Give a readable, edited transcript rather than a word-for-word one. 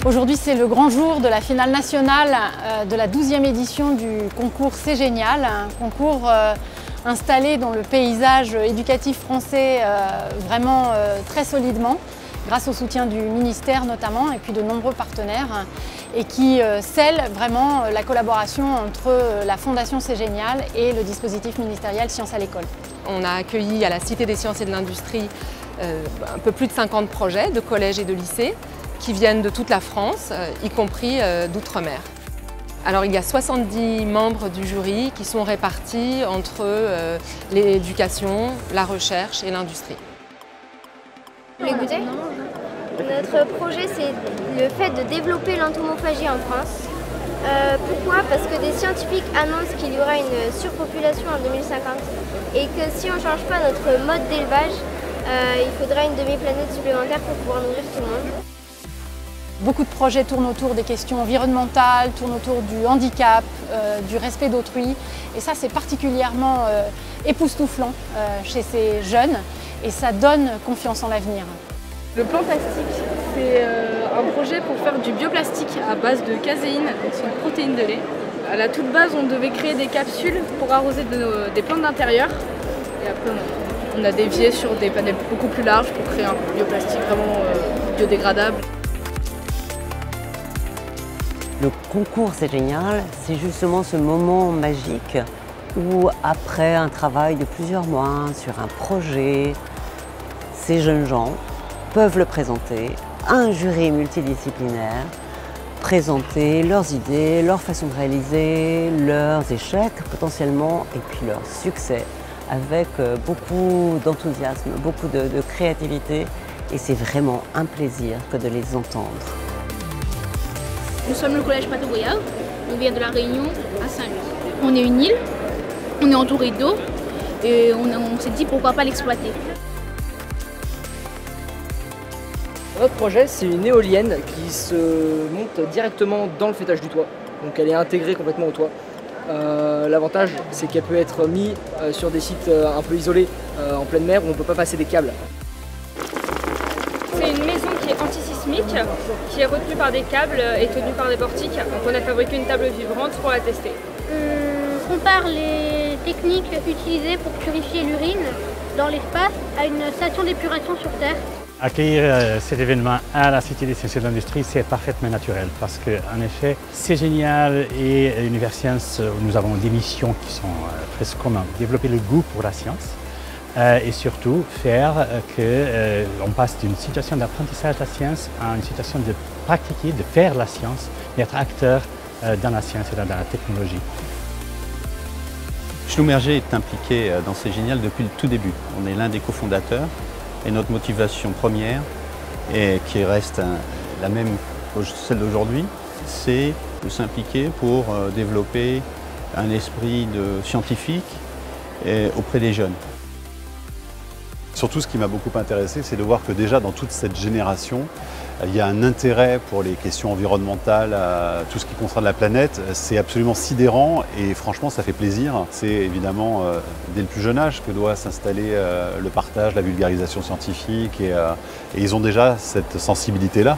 Aujourd'hui, c'est le grand jour de la finale nationale de la 12e édition du concours C'est Génial, un concours installé dans le paysage éducatif français vraiment très solidement, grâce au soutien du ministère notamment et puis de nombreux partenaires, et qui scelle vraiment la collaboration entre la Fondation C'est Génial et le dispositif ministériel Sciences à l'école. On a accueilli à la Cité des Sciences et de l'Industrie un peu plus de 50 projets de collèges et de lycées qui viennent de toute la France, y compris d'outre-mer. Alors il y a 70 membres du jury qui sont répartis entre l'éducation, la recherche et l'industrie. Vous voulez goûter? Notre projet, c'est le fait de développer l'entomophagie en France. Pourquoi? Parce que des scientifiques annoncent qu'il y aura une surpopulation en 2050 et que si on ne change pas notre mode d'élevage, il faudra une demi-planète supplémentaire pour pouvoir nourrir tout le monde. Beaucoup de projets tournent autour des questions environnementales, tournent autour du handicap, du respect d'autrui. Et ça, c'est particulièrement époustouflant chez ces jeunes et ça donne confiance en l'avenir. Le plan plastique, c'est un projet pour faire du bioplastique à base de caséine, donc c'est une protéine de lait. À la toute base, on devait créer des capsules pour arroser des plantes d'intérieur. Et après, on a dévié sur des panels beaucoup plus larges pour créer un bioplastique vraiment biodégradable. Le concours C'est Génial, c'est justement ce moment magique où après un travail de plusieurs mois sur un projet, ces jeunes gens peuvent le présenter à un jury multidisciplinaire, présenter leurs idées, leur façon de réaliser, leurs échecs potentiellement et puis leurs succès avec beaucoup d'enthousiasme, beaucoup de créativité et c'est vraiment un plaisir que de les entendre. Nous sommes le collège Pato-Goyave, on vient de la Réunion à Saint-Louis. On est une île, on est entouré d'eau et on s'est dit pourquoi pas l'exploiter. Notre projet, c'est une éolienne qui se monte directement dans le faîtage du toit. Donc elle est intégrée complètement au toit. L'avantage, c'est qu'elle peut être mise sur des sites un peu isolés en pleine mer où on ne peut pas passer des câbles. C'est une maison qui est antisismique, qui est retenue par des câbles et tenue par des portiques. Donc on a fabriqué une table vibrante pour la tester. On compare les techniques utilisées pour purifier l'urine dans l'espace à une station d'épuration sur Terre. Accueillir cet événement à la Cité des Sciences et de l'Industrie, c'est parfaitement naturel parce qu'en effet, C'est Génial et Univers Science, nous avons des missions qui sont presque communes. Développer le goût pour la science et surtout faire qu'on passe d'une situation d'apprentissage de la science à une situation de pratiquer, de faire la science, d'être acteur dans la science et dans la technologie. Schlumberger est impliqué dans C'est Génial depuis le tout début. On est l'un des cofondateurs. Et notre motivation première, et qui reste la même que celle d'aujourd'hui, c'est de s'impliquer pour développer un esprit de scientifique auprès des jeunes. Surtout, ce qui m'a beaucoup intéressé, c'est de voir que déjà dans toute cette génération, il y a un intérêt pour les questions environnementales, tout ce qui concerne la planète. C'est absolument sidérant et franchement, ça fait plaisir. C'est évidemment dès le plus jeune âge que doit s'installer le partage, la vulgarisation scientifique et ils ont déjà cette sensibilité-là.